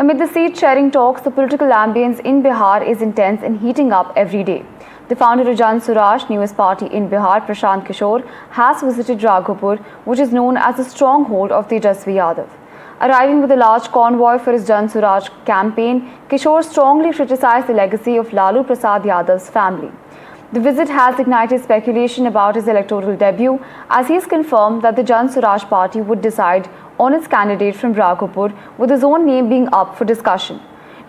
Amid the seat-sharing talks, the political ambience in Bihar is intense and heating up every day. The founder of Jan Swaraj, newest party in Bihar, Prashant Kishore, has visited Raghopur, which is known as the stronghold of Tejasvi Yadav. Arriving with a large convoy for his Jan Swaraj campaign, Kishore strongly criticized the legacy of Lalu Prasad Yadav's family. The visit has ignited speculation about his electoral debut, as he has confirmed that the Jan Swaraj party would decide on its candidate from Raghopur, with his own name being up for discussion.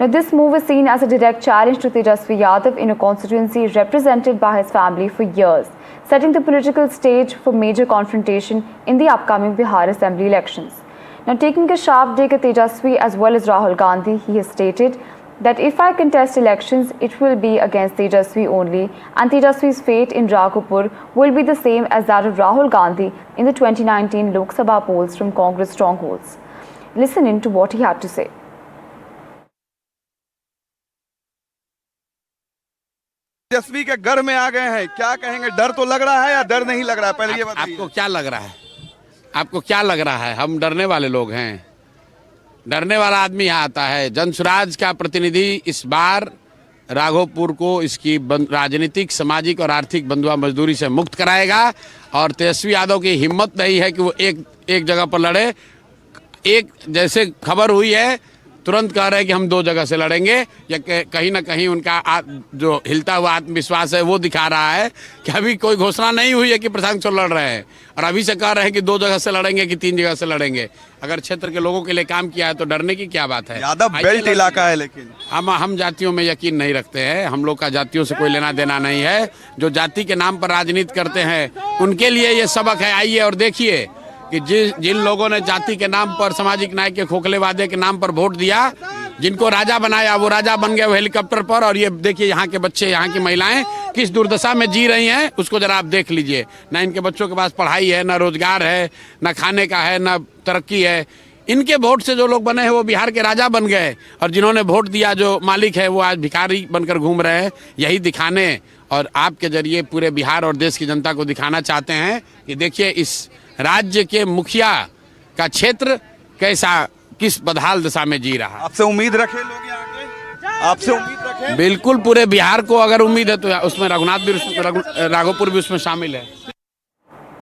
Now, this move is seen as a direct challenge to Tejasvi Yadav in a constituency represented by his family for years, setting the political stage for major confrontation in the upcoming Bihar Assembly elections. Now, taking a sharp dig at Tejasvi as well as Rahul Gandhi, he has stated that if I contest elections, it will be against Tejasvi only, and Tejasvi's fate in Raghopur will be the same as that of Rahul Gandhi in the 2019 Lok Sabha polls from Congress strongholds. Listen in to what he had to say. तेजस्वी के घर में आ गए हैं, क्या कहेंगे? डर तो लग रहा है या डर नहीं लग रहा है? पहले ये बताइए। आपको क्या लग रहा है? आपको क्या लग रहा है? हम डरने वाले लोग हैं? डरने वाला आदमी यहाँ आता है। जन स्वराज का प्रतिनिधि इस बार राघोपुर को इसकी राजनीतिक, सामाजिक और आर्थिक बंधुआ मजदूरी से मुक्त कराएगा, और तेजस्वी यादव की हिम्मत नहीं है कि वो एक जगह पर लड़े। एक जैसे खबर हुई है, तुरंत कह रहे हैं कि हम 2 जगह से लड़ेंगे, या कहीं ना कहीं उनका जो हिलता हुआ आत्मविश्वास है वो दिखा रहा है कि अभी कोई घोषणा नहीं हुई है कि प्रशांत किशोर लड़ रहे हैं, और अभी से कह रहे हैं कि 2 जगह से लड़ेंगे कि 3 जगह से लड़ेंगे। अगर क्षेत्र के लोगों के लिए काम किया है तो डरने की क्या बात है? यादव बेल्ट इलाका है, लेकिन हम जातियों में यकीन नहीं रखते हैं। हम लोग का जातियों से कोई लेना देना नहीं है। जो जाति के नाम पर राजनीति करते हैं उनके लिए ये सबक है। आइए और देखिए कि जिन लोगों ने जाति के नाम पर, सामाजिक न्याय के खोखले वादे के नाम पर वोट दिया, जिनको राजा बनाया वो राजा बन गए वो हेलीकॉप्टर पर, और ये देखिए यहाँ के बच्चे, यहाँ की महिलाएं किस दुर्दशा में जी रही हैं, उसको जरा आप देख लीजिए। ना इनके बच्चों के पास पढ़ाई है, ना रोजगार है, ना खाने का है, ना तरक्की है। इनके वोट से जो लोग बने हैं वो बिहार के राजा बन गए, और जिन्होंने वोट दिया, जो मालिक है, वो आज भिखारी बनकर घूम रहे हैं। यही दिखाने और आपके जरिए पूरे बिहार और देश की जनता को दिखाना चाहते हैं कि देखिए इस राज्य के मुखिया का क्षेत्र किस बदहाल दशा में जी रहा। आपसे उम्मीद रखे लोग यहाँ के? आपसे उम्मीद रखे? बिल्कुल, पूरे बिहार को अगर उम्मीद है तो उसमें राघोपुर भी उसमें शामिल है।